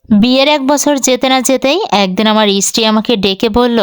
বিয়ের ১ বছর যেতে না যেতেই একদিন আমার স্ত্রী আমাকে ডেকে বলল,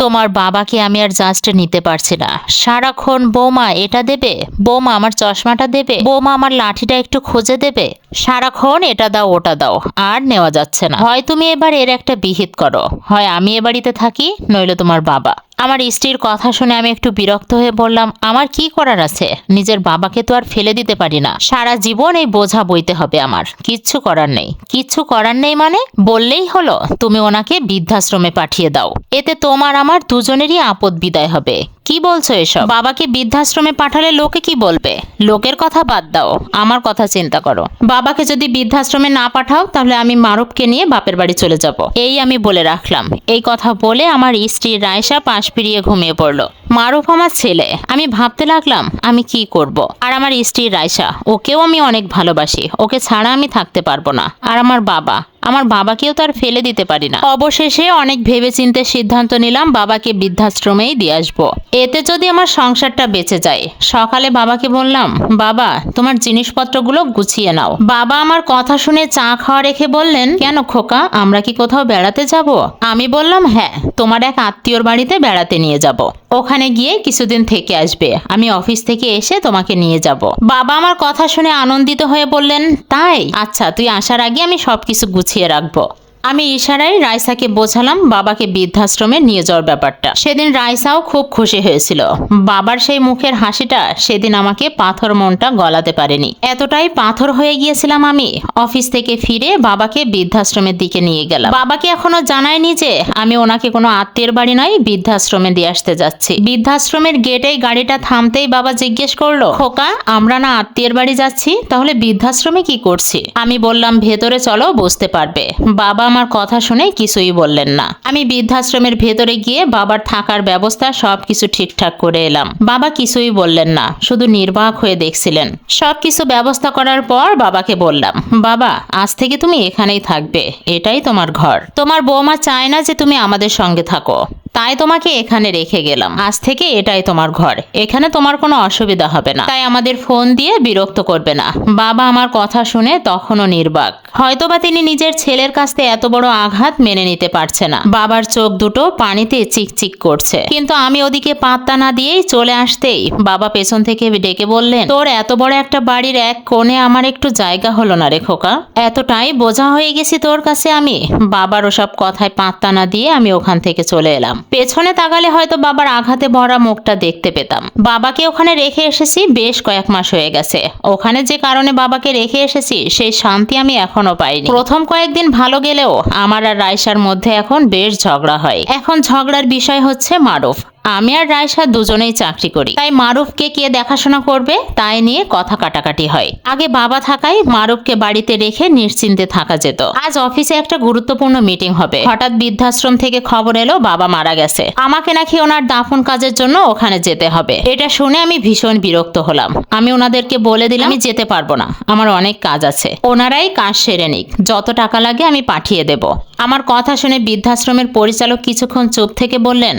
তোমার বাবাকে আমি আর জাস্ট নিতে পারছি না। সারাক্ষণ বৌমা এটা দেবে, বৌমা আমার চশমাটা দেবে, বৌমা আমার লাঠিটা একটু খুঁজে দেবে, সারাক্ষণ এটা দাও ওটা দাও, আর নেওয়া যাচ্ছে না। হয় তুমি এবার এর একটা বিহিত করো, হয় আমি এ বাড়িতে থাকি, নইলে তোমার বাবা। আমার স্ত্রীর কথা শুনে আমি একটু বিরক্ত হয়ে বললাম, আমার কি করার আছে? নিজের বাবাকে তো আর ফেলে দিতে পারি না, সারা জীবন এই বোঝা বইতে হবে আমার। কিচ্ছু করার নেই। কিচ্ছু করার নেই মানে? বললেই হলো তুমি ওনাকে বৃদ্ধাশ্রমে পাঠিয়ে দাও, এতে তোমার আমার দুজনেরই আপদ বিদায় হবে। কি বলছো এসব? বাবাকে বৃদ্ধাশ্রমে পাঠালে লোকে কি বলবে? লোকের কথা বাদ দাও, আমার কথা চিন্তা করো। বাবাকে যদি বৃদ্ধাশ্রমে না পাঠাও তাহলে আমি মারুফকে নিয়ে বাপের বাড়ি চলে যাব, এই আমি বলে রাখলাম। এই কথা বলে আমার স্ত্রী রায়সা পাশ ফিরিয়ে ঘুমিয়ে পড়লো। মারুফ আমার ছেলে। আমি ভাবতে লাগলাম আমি কি করব। আর আমার স্ত্রী রায়সা, ওকেও আমি অনেক ভালোবাসি, ওকে ছাড়া আমি থাকতে পারবো না। আর আমার বাবাকেও তো আর ফেলে দিতে পারি না। অবশেষে অনেক ভেবেচিন্তে সিদ্ধান্ত নিলাম বাবাকে বৃদ্ধাশ্রমেই দিয়ে আসবো, এতে যদি আমার সংসারটা বেঁচে যায়। সকালে বাবাকে বললাম, বাবা তোমার জিনিসপত্রগুলো গুছিয়ে নাও। বাবা আমার কথা শুনে চা খাওয়া রেখে বললেন, কেন খোকা, আমরা কি কোথাও বেড়াতে যাব? আমি বললাম, হ্যাঁ, তোমার এক আত্মীয়র বাড়িতে বেড়াতে নিয়ে যাব, ওখানে গিয়ে কিছুদিন থেকে আসবে, আমি অফিস থেকে এসে তোমাকে নিয়ে যাব। বাবা আমার কথা শুনে আনন্দিত হয়ে বললেন, তাই? আচ্ছা, তুই আসার আগে আমি সবকিছু গুছিয়ে রাখবো। আমি ইশারায় রাইসাকে বোঝালাম বাবাকে বৃদ্ধাশ্রমে নিয়ে যাওয়ার ব্যাপারটা। সেদিন রাইসাও খুব খুশি হয়েছিল। বাবার সেই মুখের হাসিটা সেদিন আমাকে পাথর মনটা গলাতে পারেনি। এতটাই পাথর হয়ে গিয়েছিলাম আমি। অফিস থেকে ফিরে বাবাকে বৃদ্ধাশ্রমের দিকে নিয়ে গেলাম। বাবাকে এখনো জানায়নি যে আমি ওনাকে কোনো আত্মীয়ের বাড়ি নয়, বৃদ্ধাশ্রমে দিয়ে আসতে যাচ্ছি। বৃদ্ধাশ্রমের গেটেই গাড়িটা থামতেই বাবা জিজ্ঞেস করলো, খোকা, আমরা না আত্মীয়ের বাড়ি যাচ্ছি, তাহলে বৃদ্ধাশ্রমে কি করছি? আমি বললাম, ভেতরে চলো, বুঝতে পারবে। বাবা আমার কথা শুনে কিছুই বললেন না। আমি বৃদ্ধাশ্রমের ভেতরে গিয়ে বাবার থাকার ব্যবস্থা সবকিছু ঠিকঠাক করে এলাম। বাবা কিছুই বললেন না, শুধু নির্বাক হয়ে দেখছিলেন। সবকিছু ব্যবস্থা করার পর বাবাকে বললাম, বাবা আজ থেকে তুমি এখানেই থাকবে, এটাই তোমার ঘর। তোমার বৌমা চায় না যে তুমি আমাদের সঙ্গে থাকো, তাই তোমাকে এখানে রেখে গেলাম। আজ থেকে এটাই তোমার ঘর, এখানে তোমার কোনো অসুবিধা হবে না, তাই আমাদের ফোন দিয়ে বিরক্ত করবে না। বাবা আমার কথা শুনে তখনও নির্বাক। হয়তোবা তিনি নিজের ছেলের কাছ থেকে এত বড় আঘাত মেনে নিতে পারছে না। বাবার চোখ দুটো পানিতে চিকচিক করছে। কিন্তু আমি ওদিকে পাত্তা না দিয়েই চলে আসতেই বাবা পেছন থেকে ডেকে বললেন, তোর এত বড় একটা বাড়ির এক কোণে আমার একটু জায়গা হলো না রে খোকা, এতটাই বোঝা হয়ে গেছি তোর কাছে আমি। বাবার ওসব কথায় পাত্তা না দিয়ে আমি ওখান থেকে চলে এলাম। পেছনে তাকালে হয়তো বাবার আঘাতে ভরা মুখটা দেখতে পেতাম। বাবাকে ওখানে রেখে এসেছি বেশ কয়েক মাস হয়ে গেছে। ওখানে যে কারণে বাবাকে রেখে এসেছি সেই শান্তি আমি এখনো পাইনি। প্রথম কয়েকদিন ভালো গেলেও আমার আর রায়সার মধ্যে এখন বেশ ঝগড়া হয়। এখন ঝগড়ার বিষয় হচ্ছে মারুফ। আমি আর রায়সা দুজনেই চাকরি করি, তাই মারুফকে কে দেখাশোনা করবে তাই নিয়ে কথা কাটাকাটি হয়। আগে বাবা থাকায় মারুফকে বাড়িতে রেখে নিশ্চিন্তে থাকা যেত। আজ অফিসে একটা গুরুত্বপূর্ণ মিটিং হবে। হঠাৎ বৃদ্ধাশ্রম থেকে খবর এলো বাবা মারা গেছে। আমাকে নাকি ওনার দাফন কাজের জন্য ওখানে যেতে হবে। এটা শুনে আমি ভীষণ বিরক্ত হলাম। আমি ওনাদেরকে বলে দিলাম আমি যেতে পারবো না, আমার অনেক কাজ আছে, ওনারাই কাজ সেরে নিক, যত টাকা লাগে আমি পাঠিয়ে দেব। আমার কথা শুনে বৃদ্ধাশ্রমের পরিচালক কিছুক্ষণ চুপ থেকে বললেন,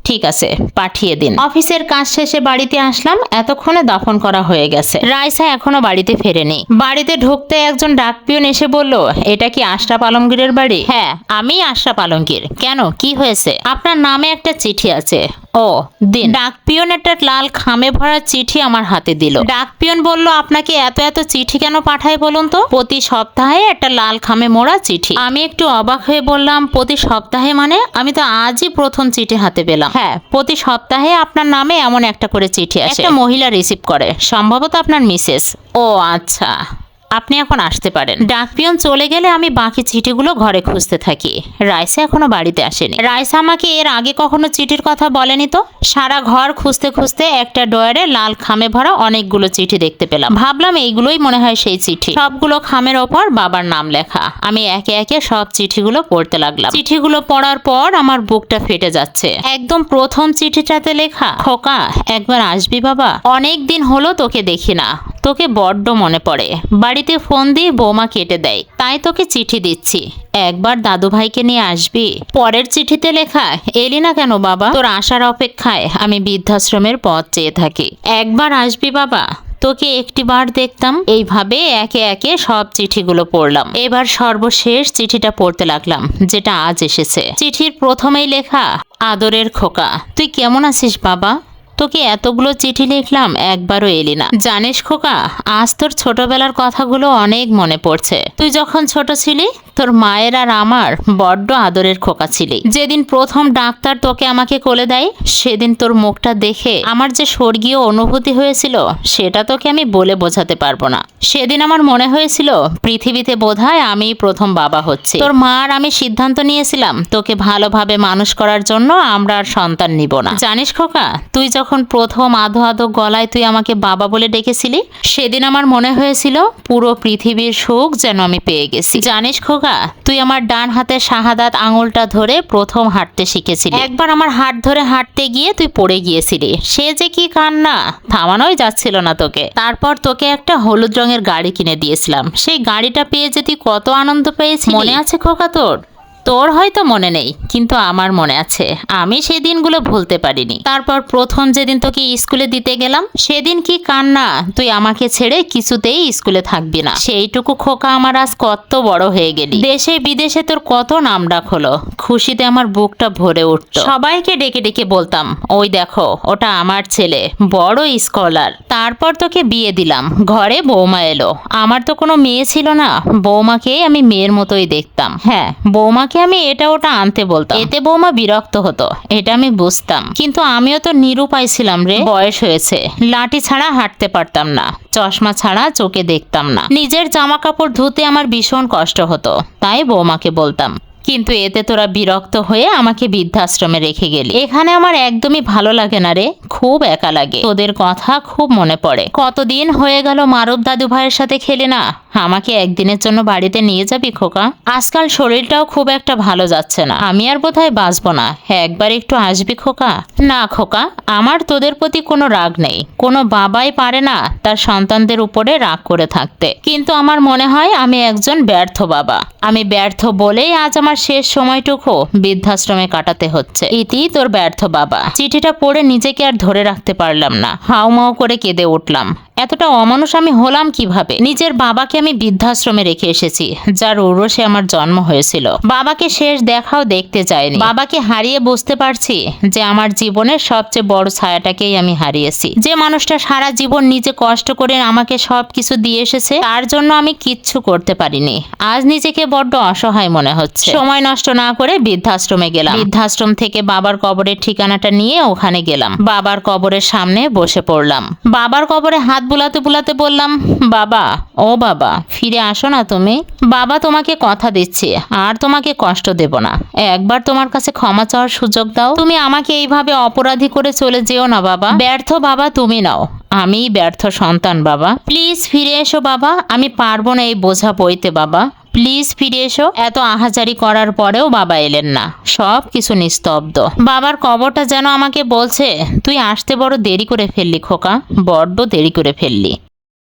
ঠিক আছে, পাঠিয়ে দিন। অফিসের কাজ শেষে বাড়িতে আসলাম, এতক্ষণে দাফন করা হয়ে গেছে। রাইসা এখনো বাড়িতে ফেরেনি। বাড়িতে ঢুকতে একজন ডাকপিয়ন এসে বলল, এটা কি আশরাফ আলমগীরের বাড়ি? হ্যাঁ, আমি আশরাফ আলমগীর। কেন, কি হয়েছে? আপনার নামে একটা চিঠি আছে। ও, দিন। ডাকপিয়ন একটা লাল খামে ভরা চিঠি আমার হাতে দিল। ডাকপিয়ন বলল, আপনাকে এত এত চিঠি কেন পাঠায় বলুন তো? প্রতি সপ্তাহে একটা লাল খামে মোড়া চিঠি। আমি একটু অবাক হয়ে বললাম, প্রতি সপ্তাহে মানে? আমি তো আজই প্রথম চিঠি হাতে পেলাম। হ্যাঁ, প্রতি সপ্তাহে আপনার নামে এমন একটা করে চিঠি আসে, একটা মহিলা রিসিভ করে, সম্ভবত আপনার মিসেস। ও আচ্ছা, আপনি এখন আসতে পারেন। ডাকপিয়ন চলে গেলে আমি বাকি চিঠিগুলো ঘরে খুঁজতে থাকি। রাইসা এখনো বাড়িতে আসেনি। রাইসা আমাকে এর আগে কখনো চিঠির কথা বলেনি তো। সারা ঘর খুঁজতে খুঁজতে একটা ডয়ারে লাল খামে ভরা অনেকগুলো চিঠি দেখতে পেলাম। ভাবলাম এইগুলোই মনে হয় সেই চিঠি। সবগুলো খামের ওপর বাবার নাম লেখা। আমি একে একে সব চিঠিগুলো পড়তে লাগলাম। চিঠিগুলো পড়ার পর আমার বুকটা ফেটে যাচ্ছে। একদম প্রথম চিঠিটাতে লেখা, খোকা একবার আসবি বাবা, অনেক দিন হলো তোকে দেখি না, তোকে বড্ড মনে পড়ে। বাড়িতে ফোন দিয়ে বৌমা কেটে দেয়, তাই তোকে চিঠি দিচ্ছি, একবার দাদু ভাইকে নিয়ে আসবি। পরের চিঠিতে লেখা, এলি না কেন বাবা, তোর আসার অপেক্ষায় আমি বৃদ্ধাশ্রমের পথ চেয়ে থাকি, একবার আসবি বাবা, তোকে একটিবার দেখতাম। এইভাবে একে একে সব চিঠিগুলো পড়লাম। এবার সর্বশেষ চিঠিটা পড়তে লাগলাম, যেটা আজ এসেছে। চিঠির প্রথমেই লেখা, আদরের খোকা, তুই কেমন আছিস বাবা? তোকে এতগুলো চিঠি লিখলাম, একবারও এলি না। জানিস খোকা, আজ তোর ছোটবেলার কথাগুলো অনেক মনে পড়ছে। তুই যখন ছোট ছিলি, তোর মায়ের আর আমার বড্ড আদরের খোকা ছিলি। যেদিন প্রথম ডাক্তার তোকে আমাকে কোলে দেয়, সেদিন তোর মুখটা দেখে আমার যে স্বর্গীয় অনুভূতি হয়েছিল, সেটা তোকে আমি বলে বোঝাতে পারবো না। সেদিন আমার মনে হয়েছিল পৃথিবীতে বোধহয় আমিই প্রথম বাবা হচ্ছি। তোর মা আর আমি সিদ্ধান্ত নিয়েছিলাম, তোকে ভালোভাবে মানুষ করার জন্য আমরা আর সন্তান নিব না। জানিস খোকা, তুই যখন প্রথম আধো আধো গলায় তুই আমাকে বাবা বলে ডেকেছিলি, সেদিন আমার মনে হয়েছিল পুরো পৃথিবীর সুখ যেন আমি পেয়ে গেছি। জানিস খোকা, তুই আমার ডান হাতের শাহাদাত আঙুলটা ধরে প্রথম হাঁটতে শিখেছিলি। একবার আমার হাত ধরে হাঁটতে গিয়ে তুই পড়ে গিয়েছিলি, সে যে কি কান্না, থামানোই যাচ্ছিল না তোকে। তারপর তোকে একটা হলুদ রঙের গাড়ি কিনে দিয়েছিলাম। সেই গাড়িটা পেয়ে যে তুই কত আনন্দ পেয়েছিলি, মনে আছে খোকা তোর? তোর হয়তো মনে নেই, কিন্তু আমার মনে আছে। আমি সেই দিনগুলো ভুলতে পারিনি। তারপর প্রথম যেদিন তোকে স্কুলে দিতে গেলাম, সেদিন কি কান্না, তুই আমাকে ছেড়ে কিছুতেই স্কুলে থাকবি না। সেইটুকু খোকা আমার আজ কত বড় হয়ে গেলি। দেশে বিদেশে তোর কত নাম ডাক হলো, খুশিতে আমার বুকটা ভরে উঠত। সবাইকে ডেকে ডেকে বলতাম, ওই দেখো ওটা আমার ছেলে, বড় স্কলার। তারপর তোকে বিয়ে দিলাম, ঘরে বৌমা এলো। আমার তো কোনো মেয়ে ছিল না, বৌমাকেই আমি মেয়ের মতোই দেখতাম। হ্যাঁ, বৌমাকে আমি এটা ওটা আনতে বলতাম, এতে বৌমা বিরক্ত হতো, এটা আমি বুঝতাম। কিন্তু আমিও তো নিরুপায় ছিলাম রে। বয়স হয়েছে, লাঠি ছাড়া হাঁটতে পারতাম না, চশমা ছাড়া চোখে দেখতাম না। নিজের জামা কাপড় ধুতে আমার ভীষণ কষ্ট হতো, তাই বৌমাকে বলতাম। কিন্তু এতে তোরা বিরক্ত হয়ে আমাকে বৃদ্ধাশ্রমে রেখে গেলি। এখানে আমার একদমই ভালো লাগে না রে, খুব একা লাগে। তোদের কথা খুব মনে পড়ে। কতদিন হয়ে গেল মারুফ দাদু ভাইয়ের সাথে খেলে না। আমাকে একদিনের জন্য বাড়িতে নিয়ে যাবি খোকা? আজকাল শরীরটাও খুব একটা ভালো যাচ্ছে না, আমি আর বোধহয় বাঁচবো না। একবার একটু আসবি খোকা? না খোকা, আমার তোদের প্রতি কোনো রাগ নেই। কোনো বাবাই পারে না তার সন্তানদের উপরে রাগ করে থাকতে। কিন্তু আমার মনে হয় আমি একজন ব্যর্থ বাবা। আমি ব্যর্থ বলেই আজ আমার শেষ সময়টুকু বৃদ্ধাশ্রমে কাটাতে হচ্ছে। ইতি তোর ব্যর্থ বাবা। চিঠিটা পড়ে নিজেকে আর ধরে রাখতে পারলাম না, হাউমাউ করে কেঁদে উঠলাম। এতটা অমানুষ আমি হলাম কিভাবে? নিজের বাবাকে আমি বৃদ্ধাশ্রমে রেখে এসেছি, যার ঔরসে আমার জন্ম হয়েছিল। বাবাকে শেষ দেখাও দেখতে চাইনি। বাবাকে হারিয়ে বুঝতে পারছি যে আমার জীবনের সবচেয়ে বড় ছায়াটাকেই আমি হারিয়েছি। যে মানুষটা সারা জীবন নিজে কষ্ট করে আমাকে সবকিছু দিয়ে এসেছে, তার জন্য আমি কিচ্ছু করতে পারিনি। আজ নিজেকে বড্ড অসহায় মনে হচ্ছে। সময় নষ্ট না করে বৃদ্ধাশ্রমে গেলাম। বৃদ্ধাশ্রম থেকে বাবার কবরের ঠিকানাটা নিয়ে ওখানে গেলাম। বাবার কবরের সামনে বসে পড়লাম। বাবার কবরে হাত বুলাতে বুলাতে বললাম, বাবা, ও বাবা, ফিরে আসো না তুমি। বাবা, তোমাকে কথা দিচ্ছি, আর তোমাকে কষ্ট দেব না। একবার তোমার কাছে ক্ষমা চাওয়ার সুযোগ দাও। তুমি আমাকে এইভাবে অপরাধী করে চলে যেও না বাবা। ব্যর্থ বাবা তুমি নাও, আমি ব্যর্থ সন্তান বাবা। প্লিজ ফিরে এসো বাবা, আমি পারবো না এই বোঝা বইতে বাবা। প্লিজ ফিরে এসো। এত আহাজারি করার পরেও বাবা এলেন না, সব কিছু নিস্তব্ধ। বাবার কবরটা যেন আমাকে বলছে, তুই আসতে বড় দেরি করে ফেললি খোকা, বড্ড দেরি করে ফেললি।